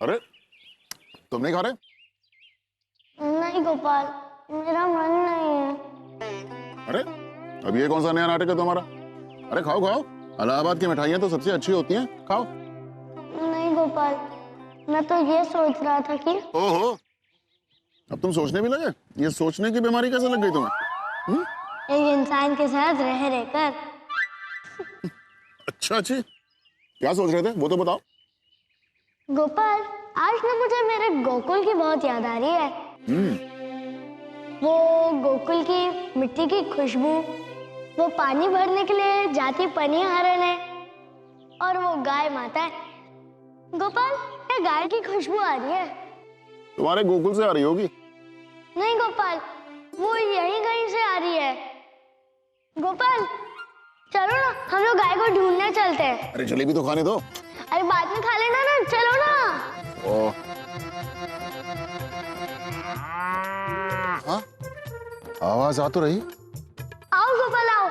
अरे तुम नहीं खा रहे? नहीं गोपाल, मेरा मन नहीं है। अरे अब ये कौन सा नया नाटक है तुम्हारा? अरे खाओ खाओ, इलाहाबाद की मिठाइयाँ तो सबसे अच्छी होती हैं, खाओ। नहीं गोपाल, मैं तो ये सोच रहा था कि ओहो, अब तुम सोचने भी लगे? ये सोचने की बीमारी कैसे लग गई तुम्हें? एक इंसान के साथ रह रहकर। अच्छा अच्छी, क्या सोच रहे थे वो तो बताओ। गोपाल, आज ना मुझे मेरे गोकुल की बहुत याद आ रही है। वो गोकुल की मिट्टी की खुशबू, वो पानी भरने के लिए जाती पनिहरन है, और वो गाय माता है। गोपाल, क्या गाय की खुशबू आ रही है? तुम्हारे गोकुल से आ रही होगी। नहीं गोपाल, वो यहीं कहीं से आ रही है। गोपाल, चलो ना, हम लोग गाय को ढूंढने चलते हैं। अरे जलेबी तो खाने दो। अरे बाद में खा लेना ना, चलो ना। हाँ, आवाज आ तो रही। आओ गोपाल आओ।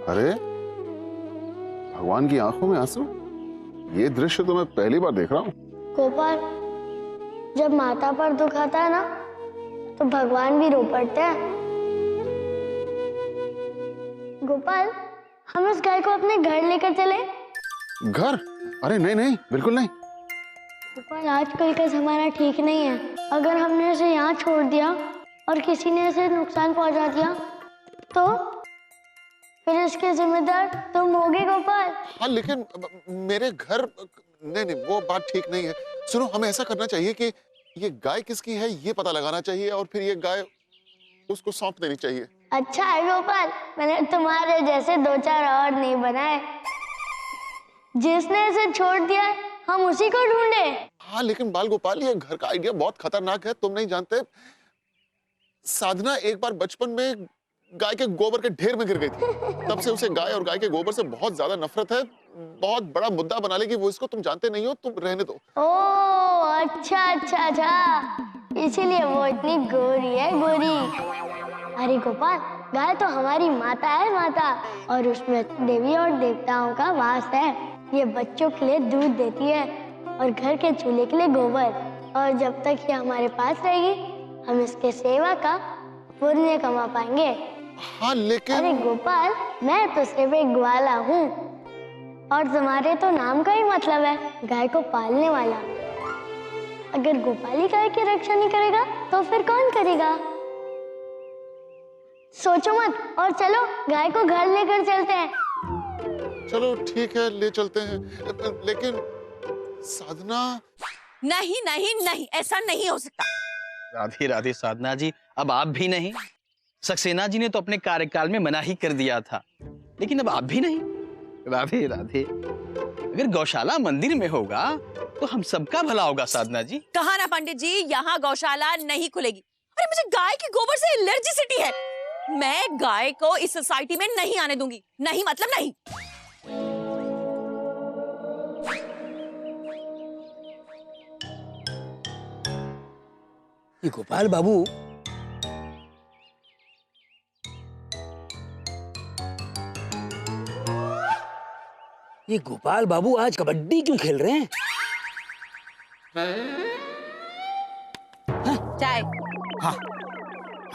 अरे भगवान की आंखों में आंसू, ये दृश्य तो मैं पहली बार देख रहा हूँ। गोपाल, जब माता पर दुख आता है ना, तो भगवान भी रो पड़ते हैं। गोपाल, हम इस गाय को अपने घर लेकर चले। घर? अरे नहीं नहीं, बिल्कुल नहीं। गोपाल, आजकल का जमाना ठीक नहीं है। अगर हमने इसे यहाँ छोड़ दिया और किसी ने इसे नुकसान पहुंचा दिया, तो फिर इसके जिम्मेदार तुम होगे गोपाल। हाँ लेकिन मेरे घर, नहीं नहीं वो बात ठीक नहीं है। सुनो, हमें ऐसा करना चाहिए कि ये गाय किसकी है ये पता लगाना चाहिए और फिर ये गाय उसको सौंप देनी चाहिए। अच्छा है गोपाल, मैंने तुम्हारे जैसे दो चार और नहीं बनाए। जिसने इसे छोड़ दिया हम उसी को ढूंढे। हाँ लेकिन बाल गोपाल, ये घर का आइडिया बहुत खतरनाक है, तुम नहीं जानते। साधना एक बार बचपन में गाय के गोबर के ढेर में गिर गई थी। तब से उसे गाय और गाय के गोबर से बहुत ज्यादा नफरत है। बहुत बड़ा मुद्दा बना लेगी वो इसको, तुम जानते नहीं हो, तुम रहने दो। ओह अच्छा अच्छा अच्छा, इसीलिए वो इतनी गोरी है, गोरी। अरे गोपाल, गाय तो हमारी माता है, माता, और उसमें देवी और देवताओं का वास है। ये बच्चों के लिए दूध देती है और घर के चूल्हे के लिए गोबर। और जब तक ये हमारे पास रहेगी, हम इसके सेवा का पुण्य कमा पाएंगे। हाँ लेकिन अरे गोपाल, मैं तो सिर्फ एक ग्वाला हूँ, और तुम्हारे तो नाम का ही मतलब है गाय को पालने वाला। अगर गोपाल ही गाय की रक्षा नहीं करेगा तो फिर कौन करेगा? सोचो मत और चलो गाय को घर लेकर चलते हैं। चलो ठीक है, ले चलते हैं, लेकिन साधना। नहीं नहीं नहीं, ऐसा नहीं हो सकता। राधे राधे साधना जी, अब आप भी नहीं। सक्सेना जी ने तो अपने कार्यकाल में मना ही कर दिया था, लेकिन अब आप भी नहीं। राधे राधे। अगर गौशाला मंदिर में होगा तो हम सबका भला होगा साधना जी। कहा ना पंडित जी, यहाँ गौशाला नहीं खुलेगी। अरे मुझे गाय के गोबर से एलर्जिसिटी है। मैं गाय को इस सोसाइटी में नहीं आने दूंगी। नहीं मतलब नहीं। ये गोपाल बाबू, ये गोपाल बाबू आज कबड्डी क्यों खेल रहे हैं? चाय। हाँ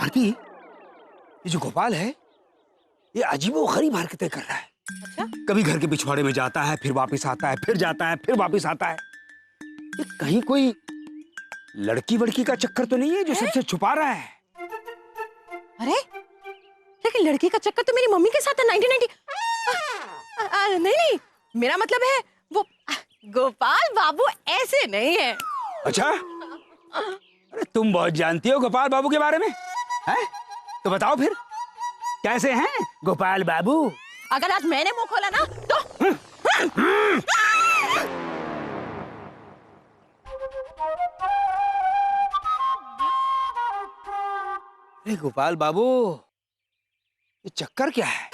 आरती, ये जो गोपाल है ये अजीबोगरीब हरकतें कर रहा है। अच्छा? कभी घर के पिछवाड़े में जाता है, फिर वापस आता है, फिर जाता है, फिर वापस आता है। ये कहीं कोई लड़की वड़की का चक्कर तो नहीं है जो सबसे छुपा रहा है? अरे लेकिन लड़की का चक्कर तो मेरी मम्मी के साथ है 1990। नहीं नहीं, मेरा मतलब है वो गोपाल बाबू ऐसे नहीं है। अच्छा, अरे तुम बहुत जानती हो गोपाल बाबू के बारे में, हैं? तो बताओ फिर कैसे हैं गोपाल बाबू? अगर आज मैंने मुंह खोला ना तो अरे गोपाल बाबू, ये चक्कर क्या है?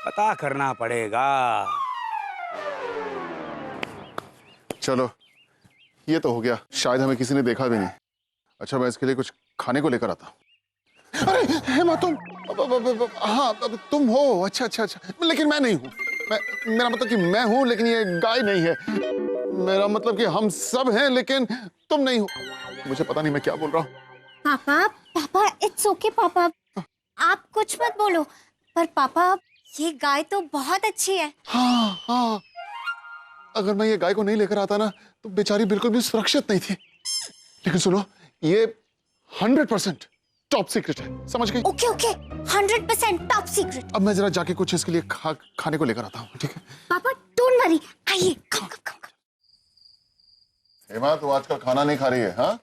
पता करना पड़ेगा। चलो ये तो हो गया, शायद हमें किसी ने देखा भी नहीं। अच्छा, मैं इसके लिए कुछ खाने को लेकर आता हूँ। अरे हेमा, तुम हाँ तुम हो। अच्छा अच्छा अच्छा, लेकिन मैं नहीं हूँ। मेरा मतलब कि मैं हूँ लेकिन ये गाय नहीं है। मेरा मतलब कि हम सब हैं लेकिन तुम नहीं हो। मुझे पता नहीं मैं क्या बोल रहा हूँ। पापा पापा इट्स ओके पापा, आप कुछ मत बोलो। पर पापा ये गाय तो बहुत अच्छी है। हाँ हाँ, अगर मैं ये गाय को नहीं लेकर आता ना तो बेचारी बिल्कुल भी सुरक्षित नहीं थी। लेकिन सुनो, ये 100% टॉप सीक्रेट है, समझ गई? Okay okay 100% top secret. अब मैं जरा जाके कुछ इसके लिए खाने को लेकर आता हूँ, ठीक है? पापा डोंट वरी, आइए कम कम कम। हेमा, तू आजकल खाना नहीं खा रही है? हाँ,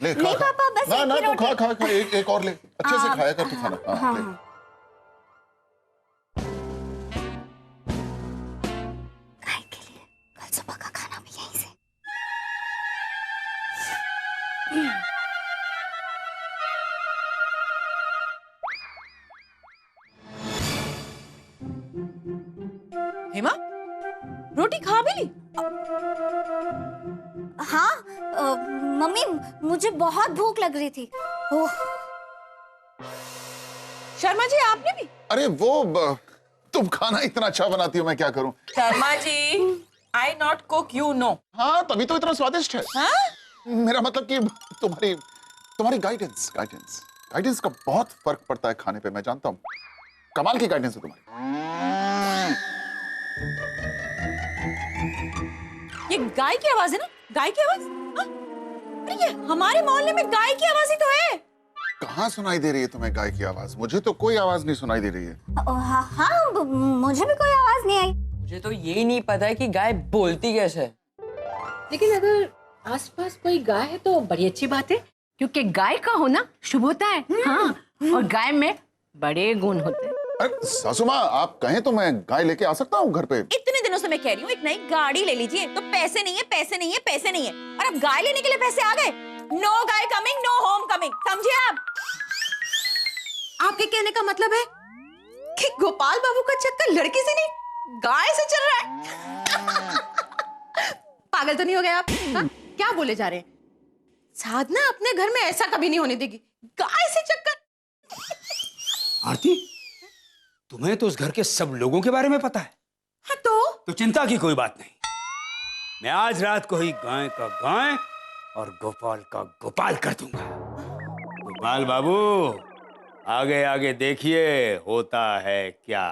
ले खा नहीं खा। पापा, बस ना एक ना, ही तू रोटी। खा खा खा, एक और ले, अच्छे से खाया कर तू खाना। हाँ, हाँ ले। हाँ। गाय के लिए कल सुबह का खाना भी यहीं से। हेमा, रोटी खा भी ली? हाँ मम्मी, मुझे बहुत भूख लग रही थी। ओह शर्मा जी, आपने भी? अरे तुम खाना इतना अच्छा बनाती हो, मैं क्या करूं? शर्मा जी, आई नॉट कुक, यू नो। हाँ, तभी तो इतना स्वादिष्ट है। हाँ? मेरा मतलब कि तुम्हारी गाइडेंस का बहुत फर्क पड़ता है खाने पे, मैं जानता हूँ। कमाल की गाइडेंस है तुम्हारी। ये गाय की आवाज है ना? गाय की आवाज? हाँ? अरे ये हमारे मोहल्ले में गाय की आवाज ही तो है। कहाँ सुनाई दे रही है तुम्हें गाय की आवाज? मुझे तो कोई आवाज नहीं सुनाई दे रही है। हाँ हाँ, मुझे भी कोई आवाज नहीं आई। मुझे तो यही नहीं पता है कि गाय बोलती कैसे है। लेकिन अगर आसपास कोई गाय है तो बड़ी अच्छी बात है, क्योंकि गाय का होना शुभ होता है। हाँ, और गाय में बड़े गुण होते हैं। अरे सासू माँ, आप कहें तो मैं गाय लेके आ सकता हूँ घर पे? इतने दिनों से मैं कह रही हूँ एक नई गाड़ी ले लीजिए, तो पैसे नहीं है, पैसे नहीं है, पैसे नहीं है, और अब गाय लेने के लिए पैसे आ गए। नो गाय कमिंग, नो होम कमिंग, समझे आप? आपके कहने का मतलब है कि गोपाल बाबू का चक्कर लड़की से नहीं गाय से चल रहा है? पागल तो नहीं हो गए आप? हाँ? क्या बोले जा रहे हैं? साधना अपने घर में ऐसा कभी नहीं होने देगी, गाय से चक्कर। आरती, तुम्हें तो उस घर के सब लोगों के बारे में पता है। हाँ तो चिंता की कोई बात नहीं। मैं आज रात को ही गाय का गाय और गोपाल का गोपाल कर दूंगा। गोपाल बाबू, आगे आगे देखिए होता है क्या।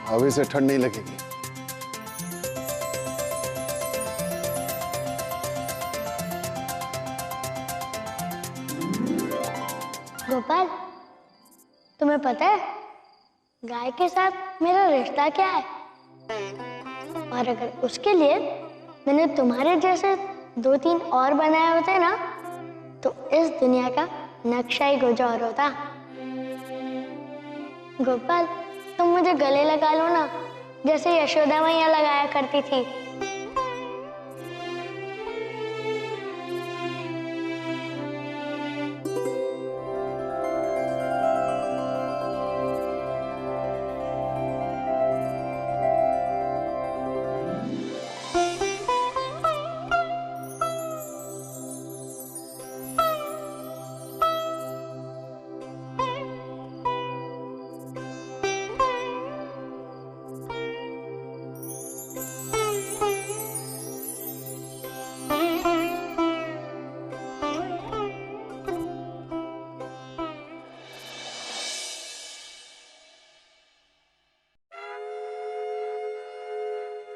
हवा से ठंड नहीं लगेगी। गोपाल, तुम्हें पता है गाय के साथ मेरा रिश्ता क्या है? और अगर उसके लिए मैंने तुम्हारे जैसे 2-3 और बनाए होते ना, तो इस दुनिया का नक्शा ही कुछ और होता। गोपाल, तुम मुझे गले लगा लो ना, जैसे यशोदा मैया लगाया करती थी।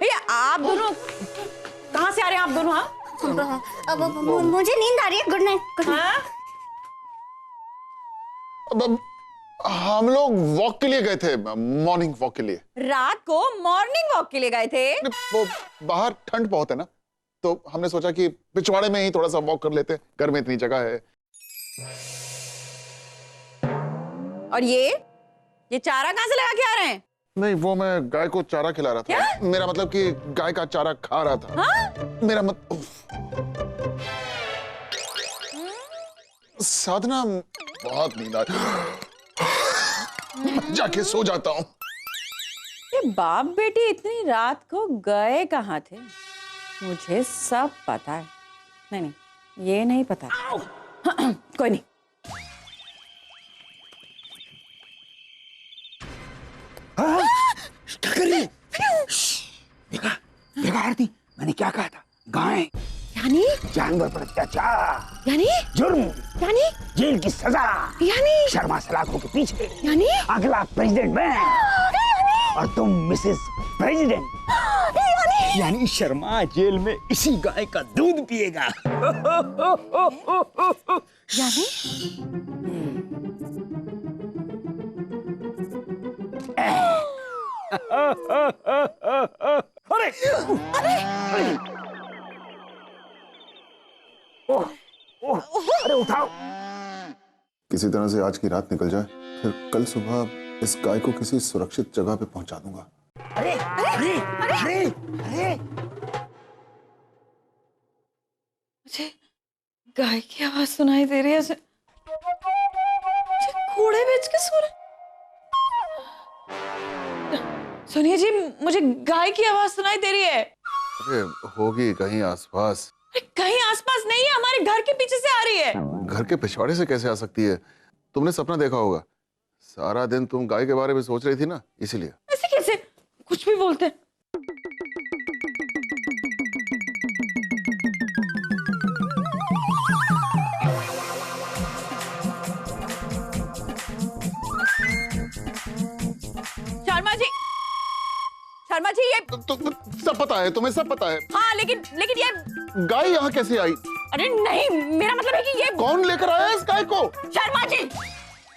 भैया आप दोनों कहाँ से आ रहे हैं? आप दोनों? हाँ, अब मुझे नींद आ रही है। Good night good night. हाँ? अब हम लोग वॉक के लिए गए थे, मॉर्निंग वॉक के लिए। रात को मॉर्निंग वॉक के लिए गए थे? वो बाहर ठंड बहुत है ना, तो हमने सोचा कि पिछवाड़े में ही थोड़ा सा वॉक कर लेते, घर में इतनी जगह है। और ये चारा कहाँ से लगा के आ रहे हैं? नहीं, वो मैं गाय को चारा खिला रहा था। क्या? मेरा मतलब कि गाय का चारा खा रहा था। हाँ? मेरा मत साधना, बहुत नींद आ जाके सो जाता हूँ। ये बाप बेटी इतनी रात को गए कहाँ थे? मुझे सब पता है। नहीं नहीं, ये नहीं पता। कोई नहीं। क्या कर रही है? देखा देखा आरती, मैंने क्या कहा था? गाय यानी जानवर पर अत्याचार, यानी जुर्म, यानी जेल की सजा, यानी शर्मा सलाखों के पीछे, यानी अगला प्रेसिडेंट मैं और तुम मिसेस प्रेसिडेंट। यानी शर्मा जेल में इसी गाय का दूध पिएगा। यानी अरे ओह, ओह, अरे उठाओ। किसी तरह से आज की रात निकल जाए, फिर कल सुबह इस गाय को किसी सुरक्षित जगह पे पहुंचा दूंगा। अरे अरे अरे अरे मुझे गाय की आवाज सुनाई दे रही है। मुझे घोड़े बेच के सो रहे। सुनिए जी, मुझे गाय की आवाज सुनाई दे रही है। अरे होगी कहीं आसपास। अरे कहीं आसपास नहीं है, हमारे घर के पीछे से आ रही है। घर के पिछवाड़े से कैसे आ सकती है? तुमने सपना देखा होगा। सारा दिन तुम गाय के बारे में सोच रही थी ना, इसीलिए। ऐसे कैसे कुछ भी बोलते हैं? शर्मा जी, शर्मा जी, ये तो सब पता है तुम्हें, सब पता है। हाँ, लेकिन ये गाय यहाँ कैसे आई? अरे नहीं, मेरा मतलब है कि ये कौन लेकर आया इस गाय को? शर्मा जी,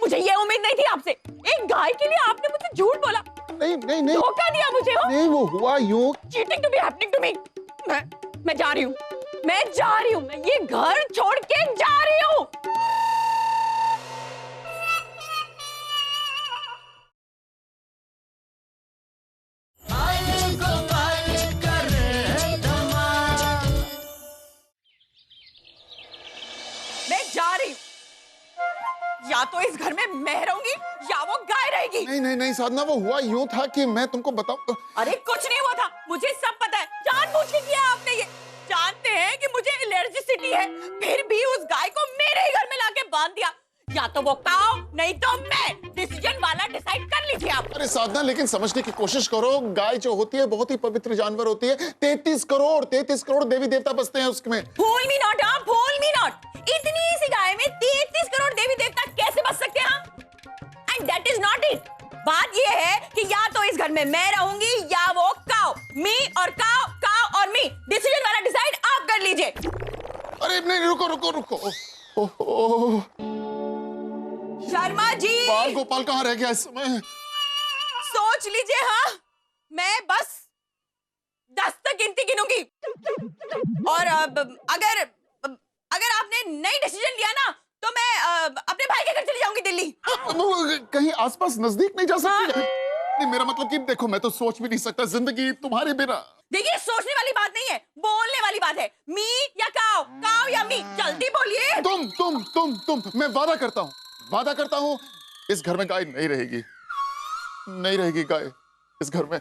मुझे ये उम्मीद नहीं थी आपसे। एक गाय के लिए आपने मुझे झूठ बोला, नहीं नहीं नहीं, धोखा दिया मुझे। हो नहीं वो हुआ यूं। Cheating to be happening to me. मैं जा रही हूँ, मैं ये घर छोड़ के जा रही हूँ। मैं जा रही हूँ। या तो इस घर में मैं रहूंगी या वो गाय रहेगी। नहीं नहीं नहीं साधना, वो हुआ यूं था कि मैं तुमको बताऊं। अरे कुछ नहीं हुआ था, मुझे सब पता है। जानबूझ के किया आपने ये। जानते हैं कि मुझे एलर्जिसिटी है, फिर भी उस गाय को मेरे ही घर में लाके बांध दिया। या तो वो काओ, नहीं तो मैं। डिसीजन वाला डिसाइड कर लीजिए आप। अरे साधना, लेकिन समझने की कोशिश करो। गाय जो होती है बहुत ही पवित्र जानवर होती है। 33 करोड़ देवी देवता बसते हैं उसमें। फूल मी नॉट, हाँ, फूल मी नॉट। इतनी सी गाय में 33 करोड़ देवी देवता कैसे बस सकते हैं? And that is not it. बात ये है कि या तो इस घर में मैं रहूंगी या वो काओ। मी और काओ, काओ और मी। डिसीजन वाला डिसाइड आप कर लीजिए। अरे नहीं, रुको रुको रुको। ओह, शर्मा जी, बाल गोपाल कहाँ रह गया इस समय? सोच लीजिए। हाँ, मैं बस 10 तक गिनती गिनूंगी। और अगर आपने नहीं डिसीजन लिया ना, तो मैं अपने भाई के घर चली जाऊंगी दिल्ली। कहीं आसपास नजदीक नहीं जा सकती है? नहीं, मेरा मतलब कि देखो, मैं तो सोच भी नहीं सकता जिंदगी तुम्हारे बिना। देखिए, सोचने वाली बात नहीं है, बोलने वाली बात है। मी या काओ, काओ या मी, जल्दी बोलिए। तुम। मैं वादा करता हूँ इस घर में गाय नहीं रहेगी। नहीं रहेगी गाय इस घर में।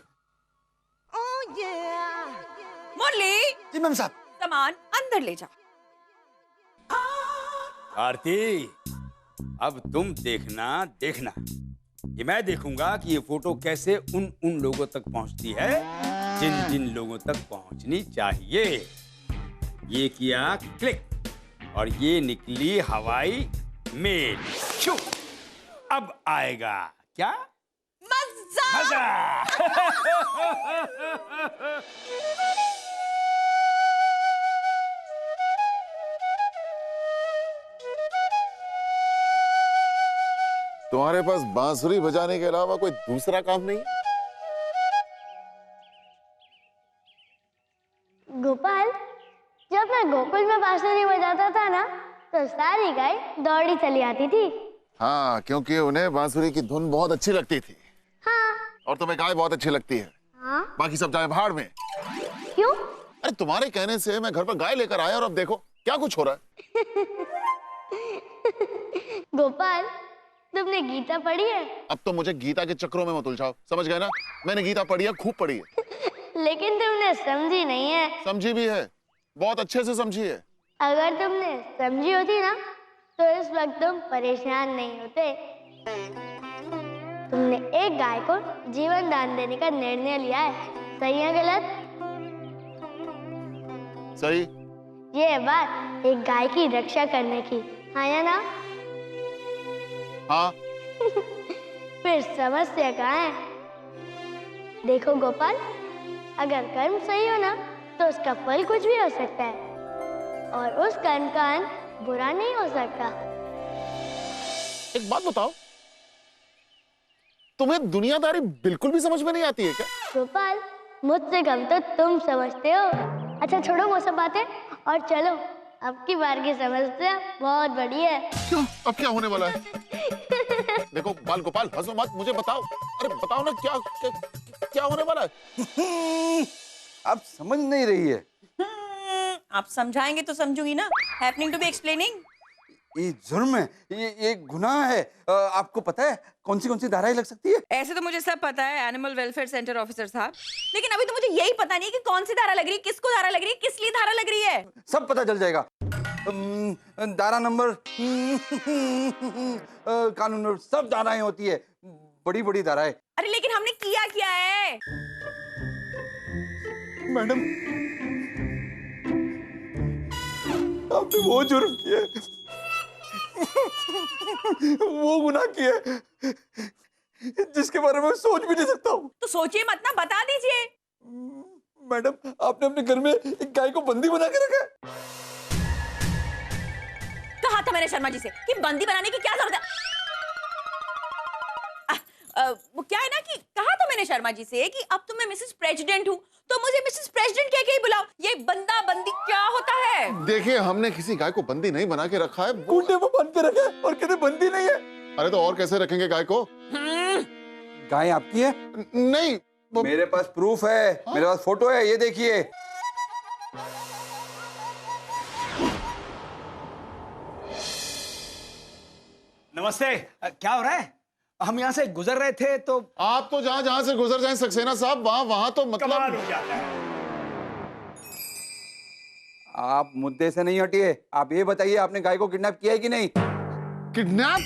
मुरली जी मैम साहब। सामान अंदर ले जाओ। आरती, अब तुम देखना कि मैं देखूंगा कि ये फोटो कैसे उन लोगों तक पहुंचती है जिन जिन लोगों तक पहुंचनी चाहिए। ये किया क्लिक और ये निकली हवाई मेल। शू, अब आएगा क्या मजा। तुम्हारे पास बांसुरी बजाने के अलावा कोई दूसरा काम नहीं? गोपाल, जब मैं गोकुल में बांसुरी बजाता था ना, तो सारी गाय दौड़ी चली आती थी। हाँ, क्योंकि उन्हें बांसुरी की धुन बहुत अच्छी लगती थी। हाँ, और तुम्हें गाय बहुत अच्छी लगती है। हाँ? बाकी सब जाए भाड़ में। क्यों? अरे तुम्हारे कहने से मैं घर पर गाय लेकर आया और अब देखो क्या कुछ हो रहा है। गोपाल, तुमने गीता पढ़ी है? अब तो मुझे गीता के चक्रों में मत उलझाओ, समझ गए ना? मैंने गीता पढ़ी है, खूब पढ़ी है। लेकिन तुमने समझी नहीं है। समझी भी है, बहुत अच्छे से समझी है। अगर तुमने समझी होती ना तो इस वक्त तुम परेशान नहीं होते। तुमने एक गाय को जीवन दान देने का निर्णय लिया है, सही है गलत? सही। ये है बात एक गाय की रक्षा करने की, हाँ या ना? हाँ। फिर समस्या कहाँ है? देखो गोपाल, अगर कर्म सही हो ना तो उसका फल कुछ भी हो सकता है और उस कर्म का अंत बुरा नहीं हो सकता। एक बात बताओ, तुम्हें दुनियादारी बिल्कुल भी समझ में नहीं आती है क्या? गोपाल, मुझसे कम तो तुम समझते हो। अच्छा छोड़ो वो सब बातें और चलो, अब की बार की समस्या बहुत बड़ी है। क्यों? अब क्या होने वाला है? देखो बाल गोपाल, हंसो मत, मुझे बताओ। अरे बताओ ना, क्या होने वाला है? आप समझ नहीं रही है। आप समझाएंगे तो समझूंगी ना। Happening to be explaining. ये जुर्म है, ये गुनाह है। आपको पता है कौन सी धाराएं लग सकती है? ऐसे तो मुझे सब पता है, एनिमल वेलफेयर सेंटर ऑफिसर साहब, लेकिन अभी तो मुझे यही पता नहीं कि कौन सी धारा लग रही है, किसको धारा लग रही है, किस लिए धारा लग रही है। सब पता चल जाएगा। धारा नंबर कानून में सब धाराएं होती है, बड़ी बड़ी धाराएं। अरे लेकिन हमने किया क्या है? मैडम, आपने वो जुर्म किया है, वो गुनाह किया है जिसके बारे में सोच भी नहीं सकता हूँ। तो सोचिए मत ना, बता दीजिए। मैडम, आपने अपने घर में एक गाय को बंदी बना के रखा है। कहा था मैंने शर्मा जी से कि बंदी बनाने की क्या जरूरत है। वो क्या है ना कि कहा था मैंने शर्मा जी से कि अब तो मैं मिसेस प्रेसिडेंट हूँ तो मुझे मिसेस प्रेसिडेंट कह के ही बुलाओ। ये बंदा बंदी क्या होता है? देखिए, हमने किसी गाय को बंदी नहीं बना के रखा है। खूंटे में बांध के रखा है और कहते बंदी नहीं है। अरे तो और कैसे रखेंगे गाय को? गाय आपकी है? नहीं, मेरे पास प्रूफ है, मेरे पास फोटो है, ये देखिए। नमस्ते। क्या हो रहा है? हम यहाँ से गुजर रहे थे तो आप तो जहां से गुजर जाएं सक्सेना साहब, वहां तो कमाल मतलब। हो जाता है। आप मुद्दे से नहीं हटिए। आप ये बताइए, आपने गाय को किडनैप किया है कि नहीं? किडनैप?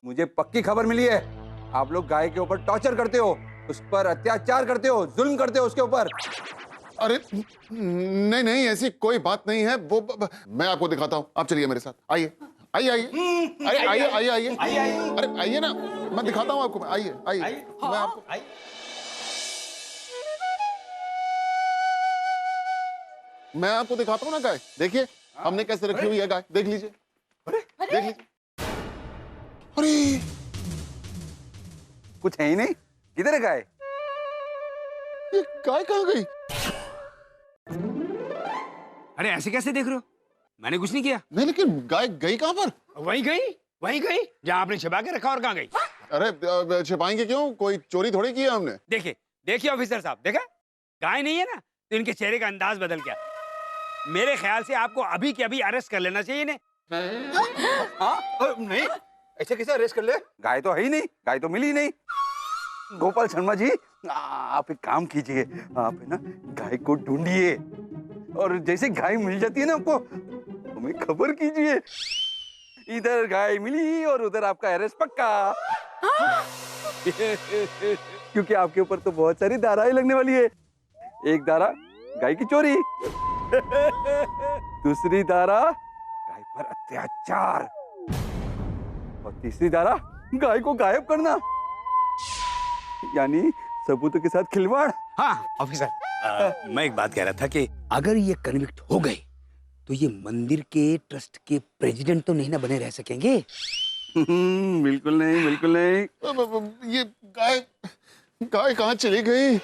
मुझे पक्की खबर मिली है, आप लोग गाय के ऊपर टॉर्चर करते हो, उस पर अत्याचार करते हो, जुल्म करते हो उसके ऊपर। अरे नहीं नहीं, ऐसी कोई बात नहीं है। मैं आपको दिखाता हूँ, आप चलिए मेरे साथ। आइए आइए आइए। अरे आइए आइए आइए। अरे आइए ना, मैं दिखाता हूँ आपको। आइए आइए, मैं आपको दिखाता हूँ ना गाय। देखिए हमने कैसे रखी हुई है गाय, देख लीजिए। देख लीजिए। अरे कुछ है ही नहीं, किधर है गाय? ये गाय कहाँ गई? अरे ऐसे कैसे देख रहे हो? मैंने कुछ नहीं किया। नहीं, लेकिन गाय गई कहाँ पर? वहीं गई जहाँ आपने छिपा के रखा। और कहाँ गई? अरे छिपाएंगे क्यों? कोई चोरी थोड़ी की है हमने। देखिए ऑफिसर साहब, देखा गाय नहीं है ना तो इनके चेहरे का अंदाज बदल गया। मेरे ख्याल से आपको अभी के अभी अरेस्ट कर लेना चाहिए इन्हें। नहीं, ऐसे कैसे अरेस्ट कर ले? गाय तो है ही नहीं, गाय तो मिली ही नहीं। गोपाल शर्मा जी, आप एक काम कीजिए, आप है ना गाय को ढूंढिए और जैसे गाय मिल जाती है ना आपको, हमें खबर कीजिए। इधर गाय मिली और उधर आपका अरेस्ट पक्का। क्योंकि आपके ऊपर तो बहुत सारी धाराएं लगने वाली है। एक धारा गाय की चोरी, दूसरी धारा गाय पर अत्याचार, और तीसरी धारा गाय को गायब करना, यानी सबूतों के साथ खिलवाड़। हाँ ऑफिसर, मैं एक बात कह रहा था कि अगर ये कन्विक्ट हो गए तो ये मंदिर के ट्रस्ट के प्रेसिडेंट तो नहीं ना बने रह सकेंगे। बिल्कुल नहीं, बिल्कुल नहीं। ये गाय कहाँ चली गई?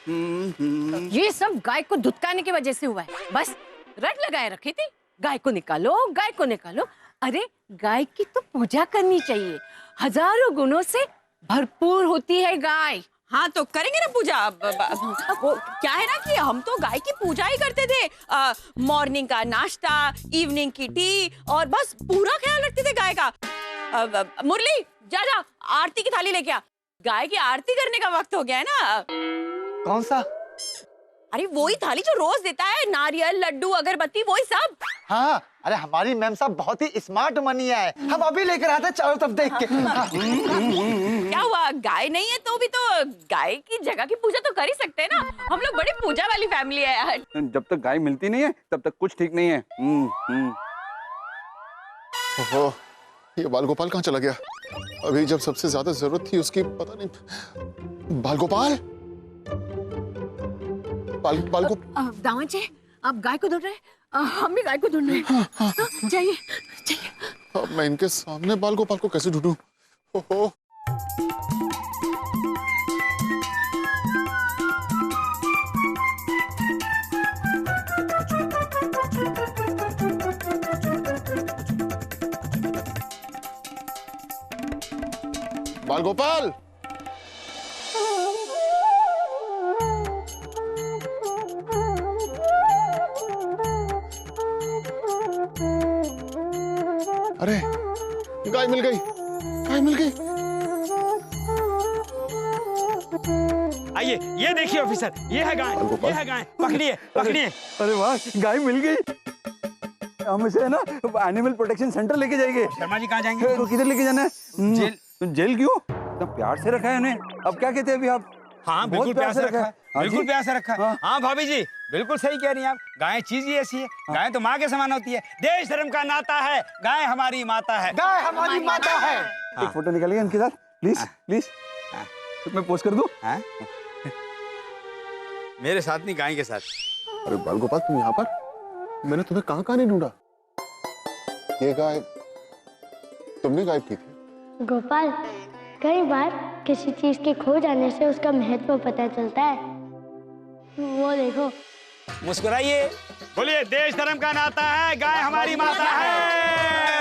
ये सब गाय को धुतकाने की वजह से हुआ है। बस रट लगाए रखी थी, गाय को निकालो, गाय को निकालो। अरे गाय की तो पूजा करनी चाहिए, हजारों गुणों से भरपूर होती है गाय। हाँ तो करेंगे ना पूजा। वो क्या है ना कि हम तो गाय की पूजा ही करते थे। मॉर्निंग का नाश्ता, इवनिंग की टी, और बस पूरा ख्याल रखते थे गाय का। मुरली जा जा आरती की थाली लेके आ, गाय की आरती करने का वक्त हो गया है ना। कौन सा? अरे वही थाली जो रोज देता है, नारियल, लड्डू, अगरबत्ती, वही सब। हाँ, अरे हमारी मैम साहब बहुत ही स्मार्ट मनिया है, हम अभी लेकर आते हैं चारों तरफ देख के। क्या हुआ, गाय नहीं है तो भी तो गाय की जगह की पूजा तो कर ही सकते हैं ना। हम लोग बड़ी पूजा वाली फैमिली है यार। जब तक गाय मिलती नहीं है तब तक कुछ ठीक नहीं है। ओहो, ये बाल गोपाल कहाँ चला गया? अभी जब सबसे ज्यादा जरूरत थी उसकी, पता नहीं। बाल गोपाल, बाल को दामाद जी, आप गाय को ढूंढ रहे हैं, हम भी गाय को ढूंढ रहे हैं। जाइए जाइए। अब मैं इनके सामने बाल गोपाल को कैसे ढूंढूं? ओहो, बाल गोपाल, अरे गाय मिल गई, गाय मिल गई। आइए, ये देखिए ऑफिसर, ये है गाय, ये है गाय, पकड़िए पकड़िए। अरे वाह, गाय मिल गई। हम इसे ना एनिमल प्रोटेक्शन सेंटर लेके जाएंगे। शर्मा जी कहाँ जाएंगे? तो किधर लेके जाना है? जेल। तो जेल क्यों? तो प्यार से रखा है उन्हें। अब क्या कहते हैं अभी आप? हाँ बिल्कुल प्यार से रखा है, बिल्कुल प्यार से रखा है। हाँ। हाँ भाभी जी, बिल्कुल सही कह रही हैं आप। गाय चीज ही ऐसी है, गाय तो माँ के समान होती है। देश धर्म का नाता है, गाय हमारी माता है। गाय हमारी माता है। एक फोटो निकालिए उनके साथ, प्लीज प्लीज। मैं पोस्ट कर दूं? हाँ? मेरे साथ नहीं, गाय के साथ। अरे बाल गोपाल, तुम यहाँ पर? मैंने तुम्हें कहाँ कहाँ नहीं ढूंढा। ये गाय तुमने गायब की थी। गोपाल, कई बार किसी चीज के खो जाने से उसका महत्व पता चलता है। वो देखो। मुस्कुराइए, बोलिए देश धर्म का नाता है, गाय हमारी माता है।